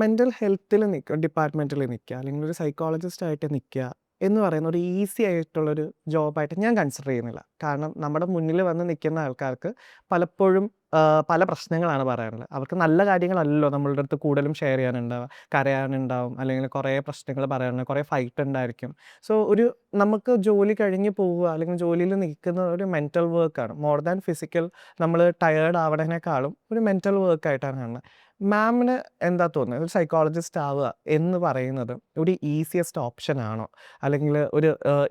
Mental ഹെൽത്തിൽ നിൽക്കുക, ഡിപ്പാർട്ട്മെൻറ്റിൽ നിൽക്കുക, അല്ലെങ്കിൽ ഒരു സൈക്കോളജിസ്റ്റ് ആയിട്ട് നിൽക്കുക എന്ന് പറയുന്ന ഒരു ഈസി ആയിട്ടുള്ളൊരു ജോബായിട്ട് ഞാൻ കൺസിഡർ ചെയ്യുന്നില്ല. കാരണം നമ്മുടെ മുന്നിൽ വന്ന് നിൽക്കുന്ന ആൾക്കാർക്ക് പലപ്പോഴും പല പ്രശ്നങ്ങളാണ് പറയാനുള്ളത്. അവർക്ക് നല്ല കാര്യങ്ങളല്ലല്ലോ നമ്മളുടെ അടുത്ത് കൂടുതലും ഷെയർ ചെയ്യാനുണ്ടാവുക. കരയാനുണ്ടാവും, അല്ലെങ്കിൽ കുറേ പ്രശ്നങ്ങൾ പറയാനുണ്ടാവും, കുറേ ഫൈറ്റ് ഉണ്ടായിരിക്കും. സോ നമുക്ക് ജോലി കഴിഞ്ഞ് പോവുക അല്ലെങ്കിൽ ജോലിയിൽ നിൽക്കുന്ന ഒരു മെൻ്റൽ വർക്കാണ്. മോർ ദാൻ ഫിസിക്കൽ നമ്മൾ ടയേർഡ് ആവണേക്കാളും ഒരു മെൻ്റൽ വർക്കായിട്ടാണ് കാണുന്നത്. മാമിന് എന്താ തോന്നുന്നത്? ഒരു സൈക്കോളജിസ്റ്റ് ആവുക എന്ന് പറയുന്നത് ഒരു ഈസിയസ്റ്റ് ഓപ്ഷൻ ആണോ? അല്ലെങ്കിൽ ഒരു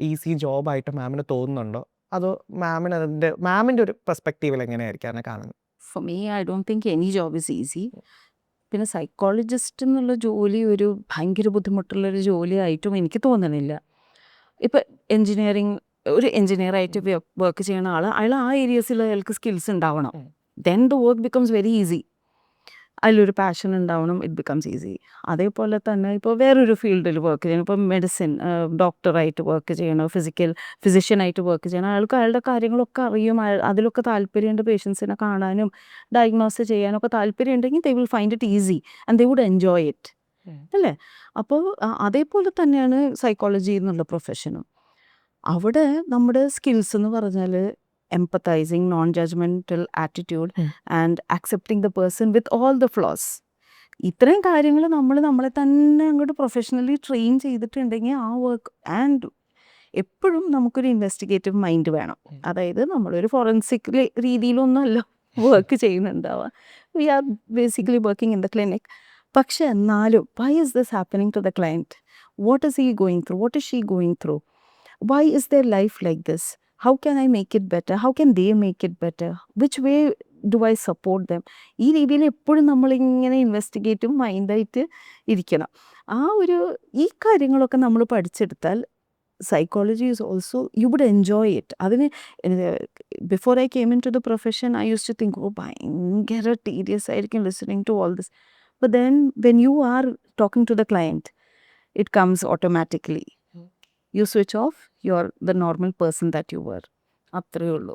ഈസി ജോബായിട്ട് മാമിന് തോന്നുന്നുണ്ടോ? അതോ മാമിൻ്റെ ഒരു പെർസ്പെക്റ്റീവിൽ എങ്ങനെയായിരിക്കും അതിനെ കാണുന്നത്? For me, I don't think any job is easy. പിന്നെ സൈക്കോളജിസ്റ്റ് എന്നുള്ള ജോലി ഒരു ഭയങ്കര ബുദ്ധിമുട്ടുള്ളൊരു ജോലിയായിട്ടും എനിക്ക് തോന്നണില്ല. ഇപ്പം ഒരു എഞ്ചിനീയറായിട്ട് വർക്ക് ചെയ്യുന്ന അയാൾ ആ ഏരിയസിൽ അയാൾക്ക് സ്കിൽസ് ഉണ്ടാവണം. Then the work becomes very easy. അതിലൊരു പാഷൻ ഉണ്ടാവണം, ഇറ്റ് ബിക്കംസ് ഈസി. അതേപോലെ തന്നെ ഇപ്പോൾ വേറൊരു ഫീൽഡിൽ വർക്ക് ചെയ്യണം, ഇപ്പോൾ മെഡിസിൻ ഡോക്ടറായിട്ട് വർക്ക് ചെയ്യണം, ഫിസിഷ്യനായിട്ട് വർക്ക് ചെയ്യണം, അയാളുടെ കാര്യങ്ങളൊക്കെ അറിയും, അതിലൊക്കെ താല്പര്യമുണ്ട്, പേഷ്യൻസിനെ കാണാനും ഡയഗ്നോസ് ചെയ്യാനൊക്കെ താല്പര്യം ഉണ്ടെങ്കിൽ they will find it easy and they would enjoy it, അല്ലേ? അപ്പോൾ അതേപോലെ തന്നെയാണ് സൈക്കോളജി എന്നുള്ള പ്രൊഫഷനും. അവിടെ നമ്മുടെ സ്കിൽസ് എന്ന് പറഞ്ഞാൽ empathising, non judgemental attitude and accepting the person with all the flaws. ഇത്രയും കാര്യങ്ങൾ നമ്മളെ തന്നെ അങ്ങോട്ട് പ്രൊഫഷണലി ട്രെയിൻ ചെയ്തിട്ടുണ്ടെങ്കിൽ ആ വർക്ക് ആൻഡ് എപ്പോഴും നമുക്കൊരു ഇൻവെസ്റ്റിഗേറ്റീവ് മൈൻഡ് വേണം. അതായത് നമ്മളൊരു ഫോറൻസിക് രീതിയിലൊന്നുമല്ല വർക്ക് ചെയ്യുന്നുണ്ടാവുക. We are basically working in the clinic. പക്ഷെ എന്നാലും why is this happening to the client? What is he going through? What is she going through? Why is their life like this? How can I make it better? How can they make it better? Which way do I support them? ഈ രീതിയിൽ എപ്പോഴും നമ്മളിങ്ങനെ ഇൻവെസ്റ്റിഗേറ്റും മൈൻഡായിട്ട് ഇരിക്കണം. ഈ കാര്യങ്ങളൊക്കെ നമ്മൾ പഠിച്ചെടുത്താൽ psychology is also you would enjoy it. അതിന് before I came into the profession I use to think ഭയങ്കര ടീരിയസ് ആയിരിക്കും listening to all this. But then when you are talking to the client it comes automatically. You switch off, you're the normal person that you were. അത്രയേ ഉള്ളൂ.